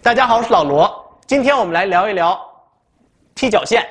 大家好，我是老罗。今天我们来聊一聊踢脚线。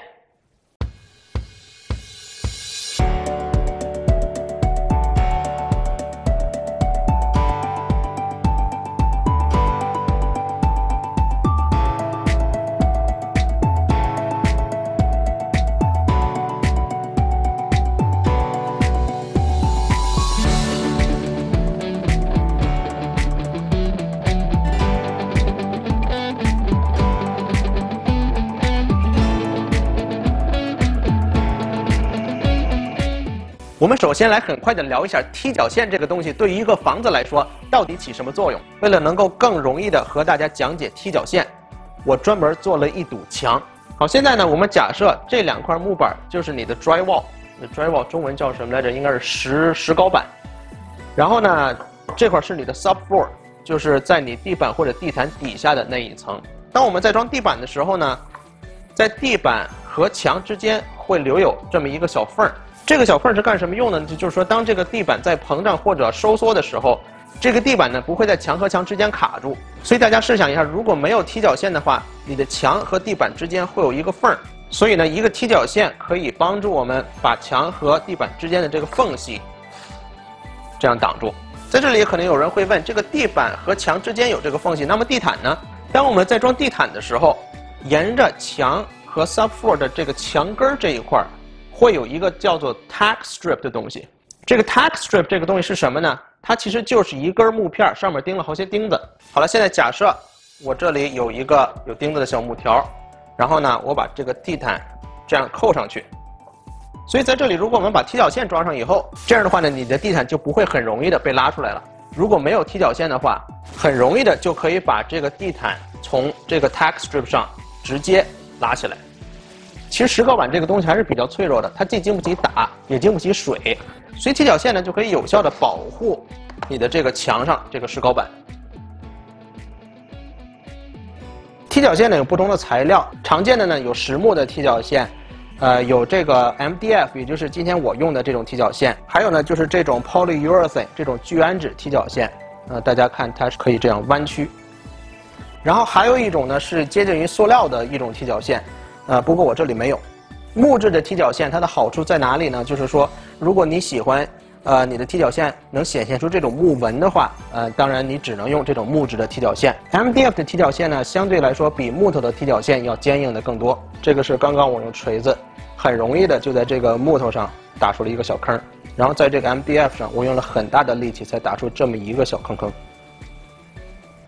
我们首先来很快的聊一下踢脚线这个东西对于一个房子来说到底起什么作用。为了能够更容易的和大家讲解踢脚线，我专门做了一堵墙。好，现在呢，我们假设这两块木板就是你的 drywall， 那 drywall 中文叫什么来着？应该是石膏板。然后呢，这块是你的 subfloor， 就是在你地板或者地毯底下的那一层。当我们在装地板的时候呢，在地板和墙之间会留有这么一个小缝儿。这个小缝是干什么用的呢？就是说，当这个地板在膨胀或者收缩的时候，这个地板呢不会在墙和墙之间卡住。所以大家试想一下，如果没有踢脚线的话，你的墙和地板之间会有一个缝儿。所以呢，一个踢脚线可以帮助我们把墙和地板之间的这个缝隙这样挡住。在这里可能有人会问，这个地板和墙之间有这个缝隙，那么地毯呢？当我们在装地毯的时候，沿着墙和 subfloor 的这个墙根这一块会有一个叫做 tack strip 的东西。这个 tack strip 这个东西是什么呢？它其实就是一根木片，上面钉了好些钉子。好了，现在假设我这里有一个有钉子的小木条，然后呢，我把这个地毯这样扣上去。所以在这里，如果我们把踢脚线装上以后，这样的话呢，你的地毯就不会很容易的被拉出来了。如果没有踢脚线的话，很容易的就可以把这个地毯从这个 tack strip 上直接拉起来。其实石膏板这个东西还是比较脆弱的，它既经不起打，也经不起水，所以踢脚线呢就可以有效的保护你的这个墙上这个石膏板。踢脚线呢有不同的材料，常见的呢有实木的踢脚线，有这个 MDF， 也就是今天我用的这种踢脚线，还有呢就是这种 polyurethane 这种聚氨酯踢脚线，大家看它是可以这样弯曲。然后还有一种呢是接近于塑料的一种踢脚线。不过我这里没有。木质的踢脚线它的好处在哪里呢？就是说，如果你喜欢，你的踢脚线能显现出这种木纹的话，当然你只能用这种木质的踢脚线。MDF 的踢脚线呢，相对来说比木头的踢脚线要坚硬的更多。这个是刚刚我用锤子，很容易的就在这个木头上打出了一个小坑，然后在这个 MDF 上，我用了很大的力气才打出这么一个小坑。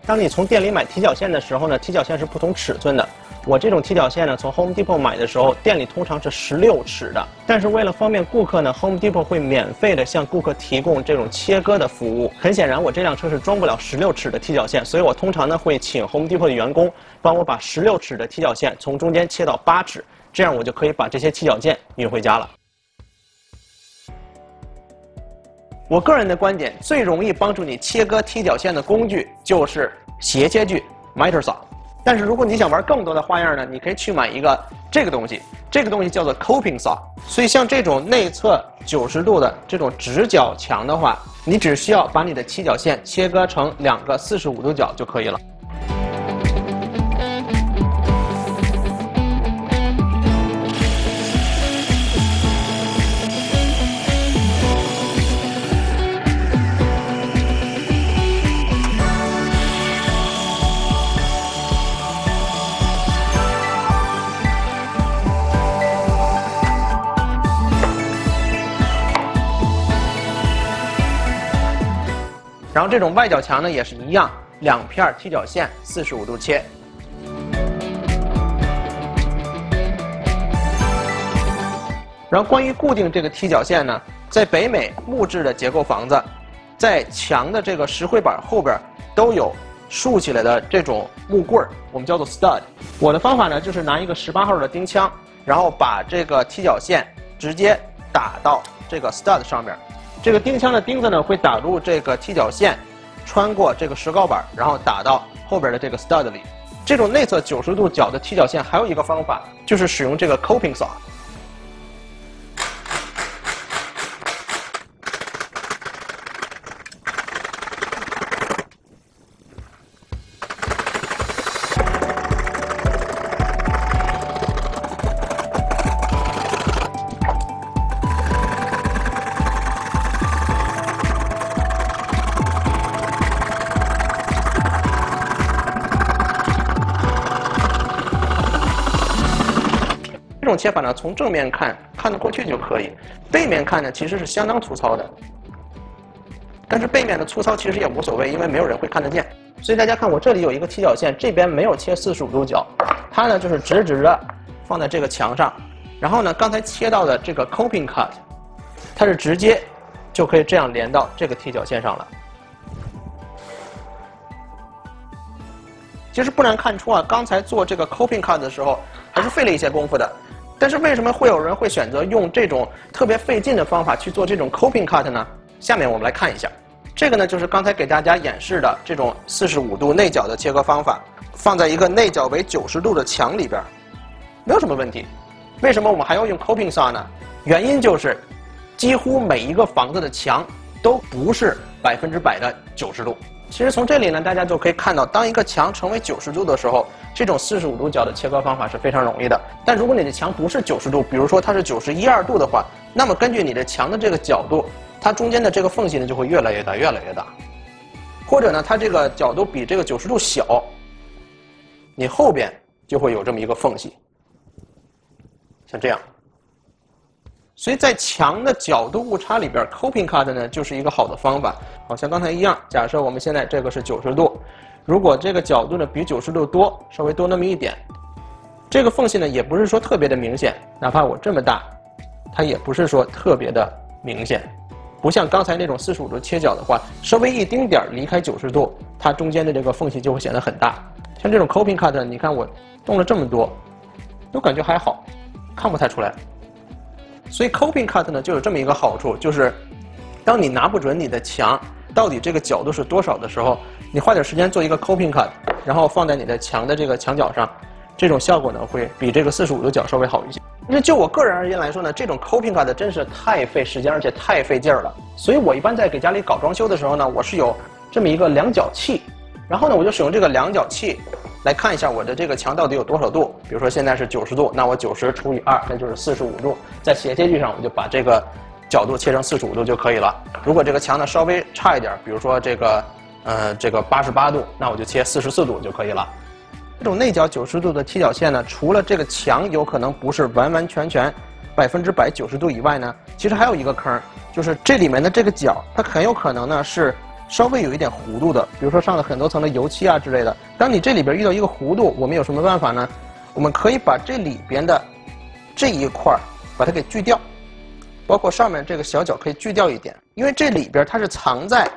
当你从店里买踢脚线的时候呢，踢脚线是不同尺寸的。我这种踢脚线呢，从 Home Depot 买的时候，店里通常是16尺的。但是为了方便顾客呢 ，Home Depot 会免费的向顾客提供这种切割的服务。很显然，我这辆车是装不了16尺的踢脚线，所以我通常呢会请 Home Depot 的员工帮我把16尺的踢脚线从中间切到8尺，这样我就可以把这些踢脚线运回家了。我个人的观点，最容易帮助你切割踢脚线的工具就是斜切锯 miter saw。但是如果你想玩更多的花样呢，你可以去买一个这个东西，这个东西叫做 coping saw。所以像这种内侧90度的这种直角墙的话，你只需要把你的踢脚线切割成2个45度角就可以了。然后这种外角墙呢也是一样，2片踢脚线45度切。然后关于固定这个踢脚线呢，在北美木质的结构房子，在墙的这个石灰板后边都有竖起来的这种木棍儿，我们叫做 stud。我的方法呢就是拿一个18号的钉枪，然后把这个踢脚线直接打到这个 stud 上面。这个钉枪的钉子呢会打入这个踢脚线，穿过这个石膏板，然后打到后边的这个 stud 里。这种内侧90度角的踢脚线还有一个方法，就是使用这个 coping saw。这种切法呢，从正面看得过去就可以，背面看呢其实是相当粗糙的。但是背面的粗糙其实也无所谓，因为没有人会看得见。所以大家看，我这里有一个踢脚线，这边没有切45度角，它呢就是直直的放在这个墙上。然后呢，刚才切到的这个 coping cut， 它是直接就可以这样连到这个踢脚线上了。其实不难看出啊，刚才做这个 coping cut 的时候还是费了一些功夫的。但是为什么会有人会选择用这种特别费劲的方法去做这种 coping cut 呢？下面我们来看一下，这个呢就是刚才给大家演示的这种45度内角的切割方法，放在一个内角为90度的墙里边，没有什么问题。为什么我们还要用 coping saw 呢？原因就是几乎每一个房子的墙都不是100%的90度。其实从这里呢，大家就可以看到，当一个墙成为90度的时候，这种45度角的切割方法是非常容易的。但如果你的墙不是90度，比如说它是91、2度的话，那么根据你的墙的这个角度，它中间的这个缝隙呢就会越来越大，越来越大。或者呢，它这个角度比这个90度小，你后边就会有这么一个缝隙，像这样。所以在墙的角度误差里边 ，coping cut 呢就是一个好的方法。好像刚才一样，假设我们现在这个是90度，如果这个角度呢比90度多，稍微多那么一点，这个缝隙呢也不是说特别的明显，哪怕我这么大，它也不是说特别的明显，不像刚才那种45度切角的话，稍微一丁点离开90度，它中间的这个缝隙就会显得很大。像这种 coping cut， 你看我动了这么多，都感觉还好，看不太出来。所以 coping cut 呢就有这么一个好处，就是当你拿不准你的墙到底这个角度是多少的时候，你花点时间做一个 coping cut， 然后放在你的墙的这个墙角上，这种效果呢会比这个45度角稍微好一些。但是就我个人而言来说呢，这种 coping cut 真是太费时间，而且太费劲儿了。所以我一般在给家里搞装修的时候呢，我是有这么一个量角器，然后呢我就使用这个量角器来看一下我的这个墙到底有多少度。比如说现在是90度，那我90除以2，那就是45度。在斜切锯上，我就把这个角度切成45度就可以了。如果这个墙呢稍微差一点，比如说这个88度，那我就切44度就可以了。这种内角90度的踢脚线呢，除了这个墙有可能不是完完全全100%90度以外呢，其实还有一个坑，就是这里面的这个角，它很有可能呢是稍微有一点弧度的，比如说上了很多层的油漆啊之类的。当你这里边遇到一个弧度，我们有什么办法呢？我们可以把这里边的这一块把它给锯掉，包括上面这个小角可以锯掉一点，因为这里边它是藏在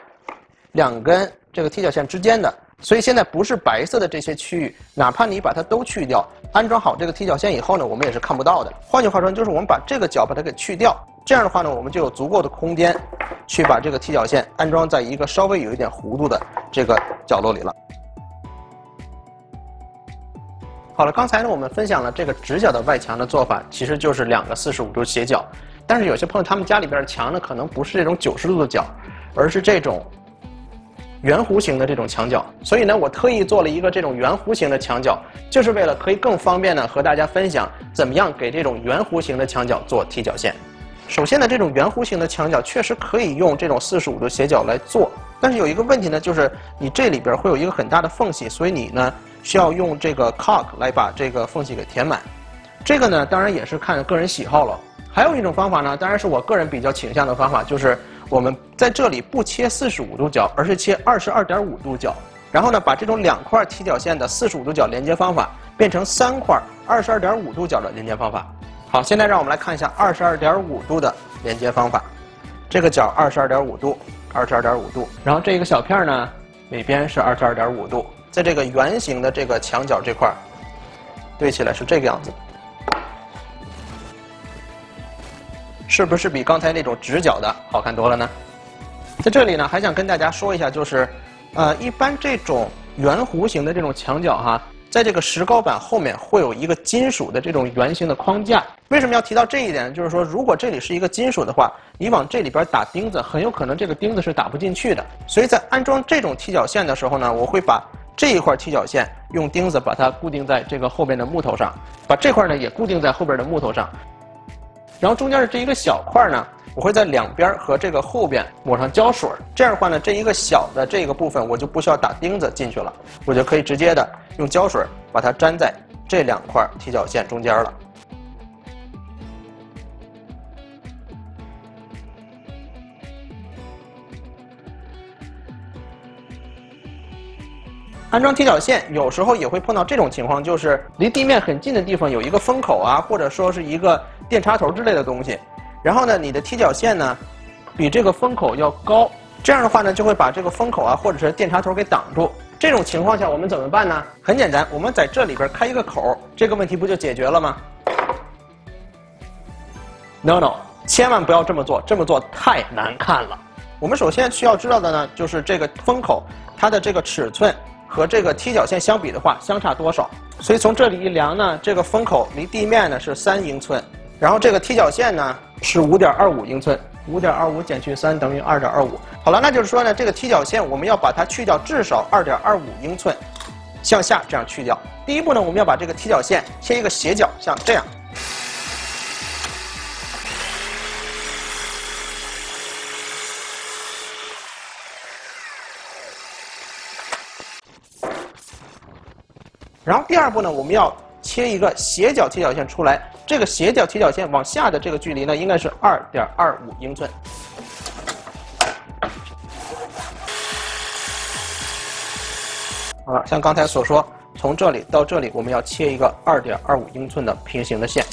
2根这个踢脚线之间的，所以现在不是白色的这些区域，哪怕你把它都去掉，安装好这个踢脚线以后呢，我们也是看不到的。换句话说，就是我们把这个角把它给去掉，这样的话呢，我们就有足够的空间去把这个踢脚线安装在一个稍微有一点弧度的这个角落里了。好了，刚才呢我们分享了这个直角的外墙的做法，其实就是2个45度斜角。但是有些朋友他们家里边的墙呢，可能不是这种90度的角，而是这种圆弧形的这种墙角，所以呢，我特意做了一个这种圆弧形的墙角，就是为了可以更方便的和大家分享怎么样给这种圆弧形的墙角做踢脚线。首先呢，这种圆弧形的墙角确实可以用这种45度斜角来做，但是有一个问题呢，就是你这里边会有一个很大的缝隙，所以你呢需要用这个 caulk 来把这个缝隙给填满。这个呢，当然也是看个人喜好了。还有一种方法呢，当然是我个人比较倾向的方法，就是我们在这里不切45度角，而是切22.5度角，然后呢，把这种2块踢脚线的45度角连接方法变成3块22.5度角的连接方法。好，现在让我们来看一下22.5度的连接方法。这个角22.5度，22.5度，然后这个小片呢，每边是22.5度，在这个圆形的这个墙角这块对起来是这个样子。是不是比刚才那种直角的好看多了呢？在这里呢，还想跟大家说一下，就是一般这种圆弧形的这种墙角哈，在这个石膏板后面会有一个金属的这种圆形的框架。为什么要提到这一点？就是说，如果这里是一个金属的话，你往这里边打钉子，很有可能这个钉子是打不进去的。所以在安装这种踢脚线的时候呢，我会把这一块踢脚线用钉子把它固定在这个后边的木头上，把这块呢也固定在后边的木头上。然后中间的这一个小块呢，我会在两边和这个后边抹上胶水，这样的话呢，这一个小的这个部分我就不需要打钉子进去了，我就可以直接的用胶水把它粘在这2块踢脚线中间了。安装踢脚线有时候也会碰到这种情况，就是离地面很近的地方有一个风口啊，或者说是一个电插头之类的东西，然后呢，你的踢脚线呢比这个风口要高，这样的话呢就会把这个风口啊或者是电插头给挡住。这种情况下我们怎么办呢？很简单，我们在这里边开一个口，这个问题不就解决了吗 ？No， 千万不要这么做，这么做太难看了。我们首先需要知道的呢，就是这个风口它的这个尺寸和这个踢脚线相比的话相差多少。所以从这里一量呢，这个风口离地面呢是3英寸，然后这个踢脚线呢是5.25英寸。5.25减去3等于2.25。好了，那就是说呢，这个踢脚线我们要把它去掉至少2.25英寸，向下这样去掉。第一步呢，我们要把这个踢脚线切一个斜角，像这样。然后第二步呢，我们要切一个斜角踢脚线出来。这个斜角踢脚线往下的这个距离呢，应该是2.25英寸。好了，像刚才所说，从这里到这里，我们要切一个2.25英寸的平行的线。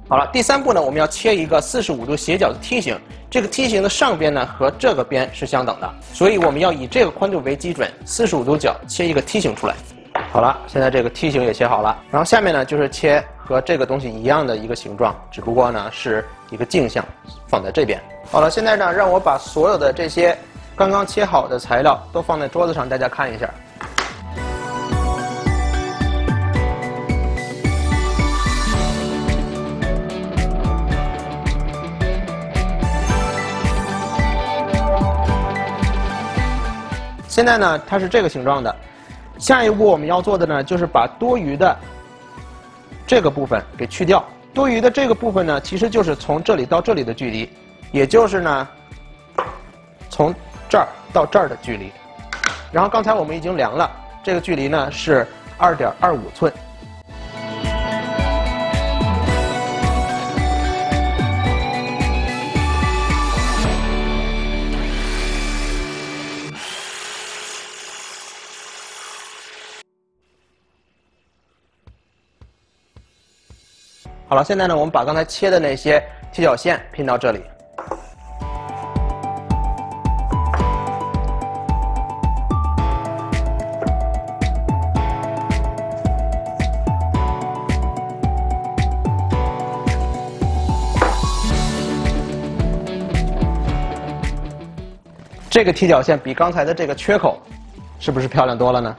好了，第三步呢，我们要切一个45度斜角的梯形。这个梯形的上边呢和这个边是相等的，所以我们要以这个宽度为基准，45度角切一个梯形出来。好了，现在这个梯形也切好了，然后下面呢就是切和这个东西一样的一个形状，只不过呢是一个镜像放在这边。好了，现在呢让我把所有的这些刚刚切好的材料都放在桌子上，大家看一下。现在呢，它是这个形状的。下一步我们要做的呢，就是把多余的这个部分给去掉。多余的这个部分呢，其实就是从这里到这里的距离，也就是呢，从这儿到这儿的距离。然后刚才我们已经量了，这个距离呢是2.25寸。好了，现在呢，我们把刚才切的那些踢脚线拼到这里。这个踢脚线比刚才的这个缺口，是不是漂亮多了呢？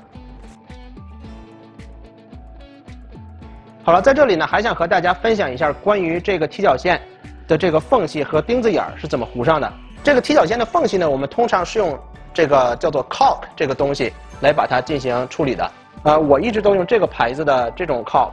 好了，在这里呢，还想和大家分享一下关于这个踢脚线的这个缝隙和钉子眼儿是怎么糊上的。这个踢脚线的缝隙呢，我们通常是用这个叫做 caulk 这个东西来把它进行处理的。我一直都用这个牌子的这种 caulk，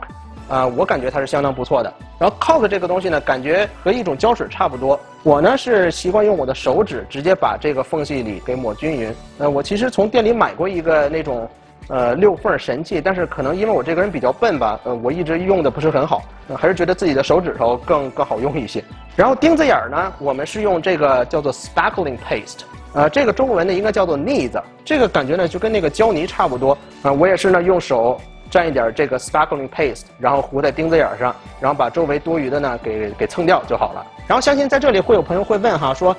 我感觉它是相当不错的。然后 caulk 这个东西呢，感觉和一种胶水差不多。我呢是习惯用我的手指直接把这个缝隙里给抹均匀。我其实从店里买过一个那种6缝神器，但是可能因为我这个人比较笨吧，我一直用的不是很好，还是觉得自己的手指头更好用一些。然后钉子眼儿呢，我们是用这个叫做 spackling paste，这个中文呢应该叫做腻子，这个感觉呢就跟那个胶泥差不多。我也是呢用手蘸一点这个 spackling paste， 然后糊在钉子眼儿上，然后把周围多余的呢给蹭掉就好了。然后相信在这里会有朋友会问哈，说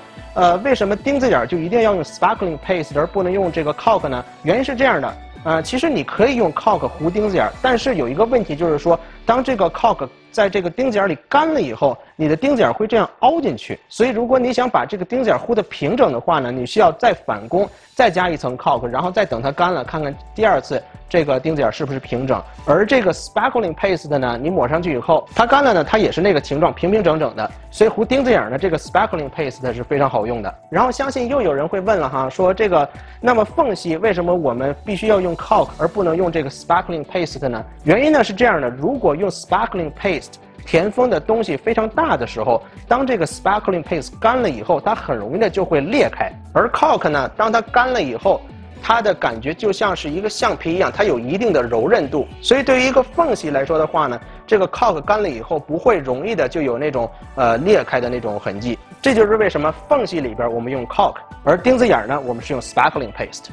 为什么钉子眼儿就一定要用 spackling paste 而不能用这个 caulk 呢？原因是这样的。其实你可以用 caulk 糊钉子眼儿，但是有一个问题就是说，当这个 caulk 在这个钉子眼里干了以后，你的钉子眼会这样凹进去。所以如果你想把这个钉子眼糊得平整的话呢，你需要再返工，再加一层 caulk， 然后再等它干了，看看第二次这个钉子眼是不是平整。而这个 spackling paste 呢，你抹上去以后，它干了呢，它也是那个形状，平平整整的。所以糊钉子眼呢，这个 spackling paste 是非常好用的。然后相信又有人会问了哈，说这个那么缝隙为什么我们必须要用 caulk 而不能用这个 spackling paste 呢？原因呢是这样的，如果用 spackling paste 填封的东西非常大的时候，当这个 spackling paste 干了以后，它很容易的就会裂开。而 caulk 呢，当它干了以后，它的感觉就像是一个橡皮一样，它有一定的柔韧度。所以对于一个缝隙来说的话呢，这个 caulk 干了以后不会容易的就有那种裂开的那种痕迹。这就是为什么缝隙里边我们用 caulk， 而钉子眼呢，我们是用 spackling paste。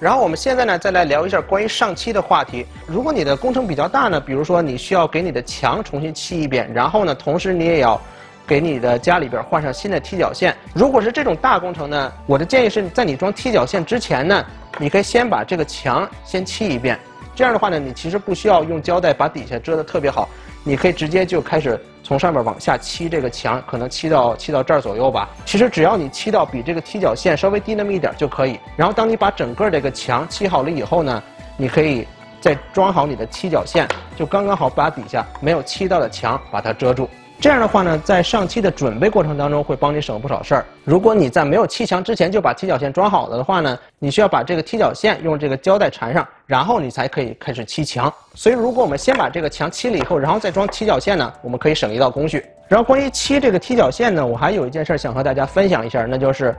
然后我们现在呢，再来聊一下关于上漆的话题。如果你的工程比较大呢，比如说你需要给你的墙重新漆一遍，然后呢，同时你也要给你的家里边换上新的踢脚线。如果是这种大工程呢，我的建议是在你装踢脚线之前呢，你可以先把这个墙先漆一遍。这样的话呢，你其实不需要用胶带把底下遮得特别好，你可以直接就开始从上面往下漆这个墙，可能漆到这儿左右吧。其实只要你漆到比这个踢脚线稍微低那么一点就可以。然后当你把整个这个墙漆好了以后呢，你可以再装好你的踢脚线，就刚刚好把底下没有漆到的墙把它遮住。这样的话呢，在上漆的准备过程当中会帮你省不少事儿。如果你在没有砌墙之前就把踢脚线装好了的话呢，你需要把这个踢脚线用这个胶带缠上，然后你才可以开始砌墙。所以如果我们先把这个墙漆了以后，然后再装踢脚线呢，我们可以省一道工序。然后关于漆这个踢脚线呢，我还有一件事想和大家分享一下，那就是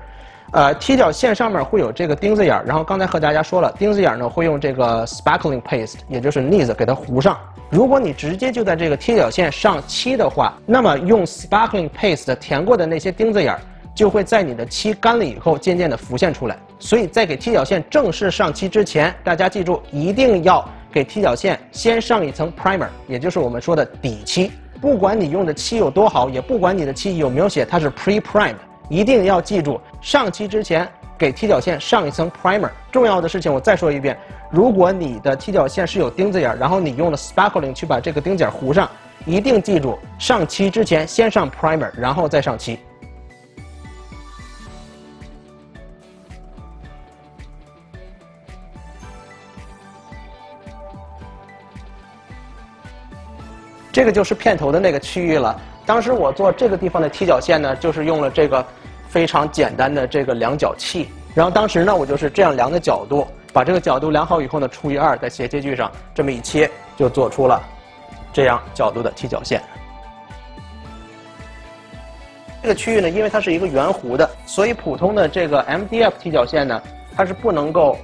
踢脚线上面会有这个钉子眼，然后刚才和大家说了，钉子眼呢会用这个 spackling paste， 也就是腻子给它糊上。如果你直接就在这个踢脚线上漆的话，那么用 spackling paste 填过的那些钉子眼就会在你的漆干了以后渐渐的浮现出来。所以在给踢脚线正式上漆之前，大家记住一定要给踢脚线先上一层 primer， 也就是我们说的底漆。不管你用的漆有多好，也不管你的漆有没有写它是 pre-primed， 一定要记住上漆之前给踢脚线上一层 primer。重要的事情我再说一遍，如果你的踢脚线是有钉子眼，然后你用了 spackling 去把这个钉子眼糊上，一定记住上漆之前先上 primer， 然后再上漆。这个就是片头的那个区域了。当时我做这个地方的踢脚线呢，就是用了这个非常简单的这个量角器。然后当时呢，我就是这样量的角度，把这个角度量好以后呢，除以2，在斜切锯上这么一切，就做出了这样角度的踢脚线。这个区域呢，因为它是一个圆弧的，所以普通的这个 MDF 踢脚线呢，它是不能够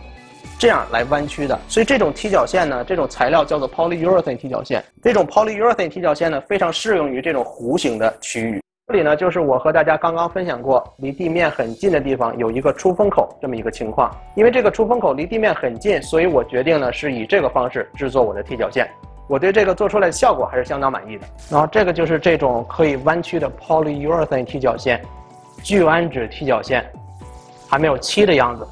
这样来弯曲的。所以这种踢脚线呢，这种材料叫做 polyurethane 踢脚线。这种 polyurethane 踢脚线呢，非常适用于这种弧形的区域。这里呢，就是我和大家刚刚分享过，离地面很近的地方有一个出风口这么一个情况。因为这个出风口离地面很近，所以我决定呢是以这个方式制作我的踢脚线。我对这个做出来的效果还是相当满意的。然后这个就是这种可以弯曲的 polyurethane 踢脚线，聚氨酯踢脚线，还没有漆的样子。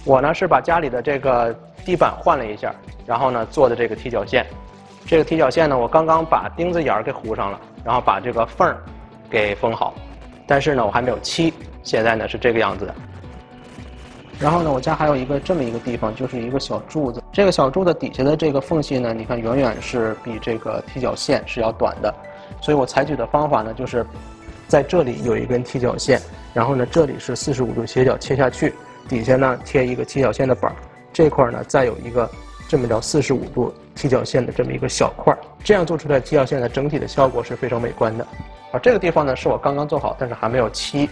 我呢是把家里的这个地板换了一下，然后呢做的这个踢脚线。这个踢脚线呢，我刚刚把钉子眼给糊上了，然后把这个缝给封好，但是呢我还没有漆，现在呢是这个样子的。然后呢，我家还有一个这么一个地方，就是一个小柱子。这个小柱子底下的这个缝隙呢，你看远远是比这个踢脚线是要短的，所以我采取的方法呢，就是在这里有一根踢脚线，然后呢这里是45度斜角切下去，底下呢贴一个踢脚线的板，这块呢再有一个这么着45度踢脚线的这么一个小块，这样做出来踢脚线的整体的效果是非常美观的。这个地方呢是我刚刚做好，但是还没有漆。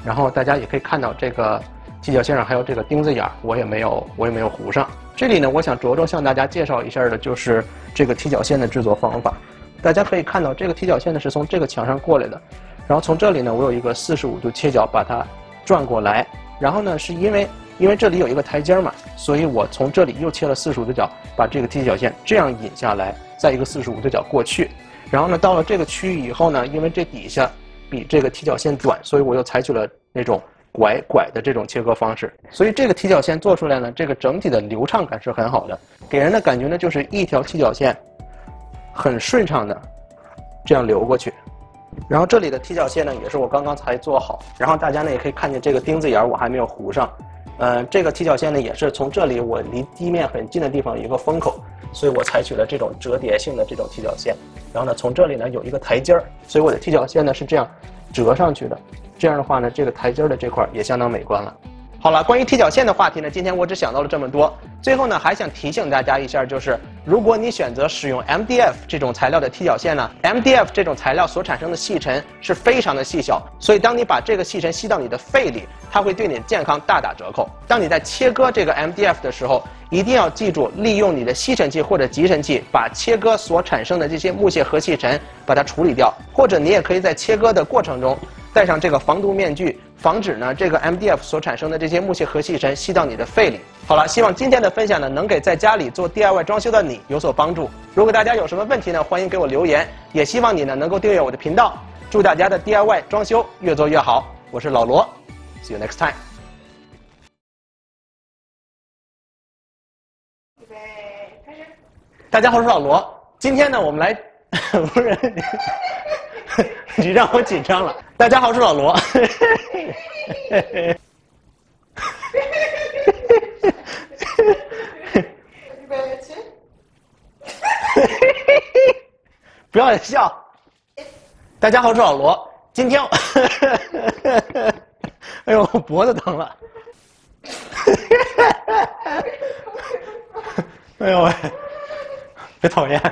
然后大家也可以看到这个踢脚线上还有这个钉子眼，我也没有糊上。这里呢，我想着重向大家介绍一下的就是这个踢脚线的制作方法。大家可以看到这个踢脚线呢是从这个墙上过来的，然后从这里呢我有一个45度切角把它转过来，然后呢是因为这里有一个台阶嘛，所以我从这里又切了45度角，把这个踢脚线这样引下来，再一个45度角过去。然后呢，到了这个区域以后呢，因为这底下比这个踢脚线短，所以我又采取了那种拐的这种切割方式。所以这个踢脚线做出来呢，这个整体的流畅感是很好的，给人的感觉呢就是一条踢脚线很顺畅的这样流过去。然后这里的踢脚线呢，也是我刚刚才做好。然后大家呢也可以看见这个钉子眼我还没有糊上。这个踢脚线呢也是从这里我离地面很近的地方有一个风口，所以我采取了这种折叠性的这种踢脚线。然后呢，从这里呢有一个台阶儿，所以我的踢脚线呢是这样折上去的。这样的话呢，这个台阶的这块也相当美观了。好了，关于踢脚线的话题呢，今天我只想到了这么多。最后呢，还想提醒大家一下，就是如果你选择使用 MDF 这种材料的踢脚线呢 ，MDF 这种材料所产生的细尘是非常的细小，所以当你把这个细尘吸到你的肺里，它会对你的健康大打折扣。当你在切割这个 MDF 的时候，一定要记住利用你的吸尘器或者集尘器，把切割所产生的这些木屑和细尘把它处理掉，或者你也可以在切割的过程中戴上这个防毒面具，防止呢这个 MDF 所产生的这些木屑和细尘吸到你的肺里。好了，希望今天的分享呢能给在家里做 DIY 装修的你有所帮助。如果大家有什么问题呢，欢迎给我留言，也希望你呢能够订阅我的频道。祝大家的 DIY 装修越做越好，我是老罗 ，See you next time。预备，开始。大家好，我是老罗。今天呢，我们来，不是，你让我紧张了。大家好，我是老罗。预备起。不要笑。大家好，我是老罗。今天，哎呦，我脖子疼了。哎呦喂，别讨厌。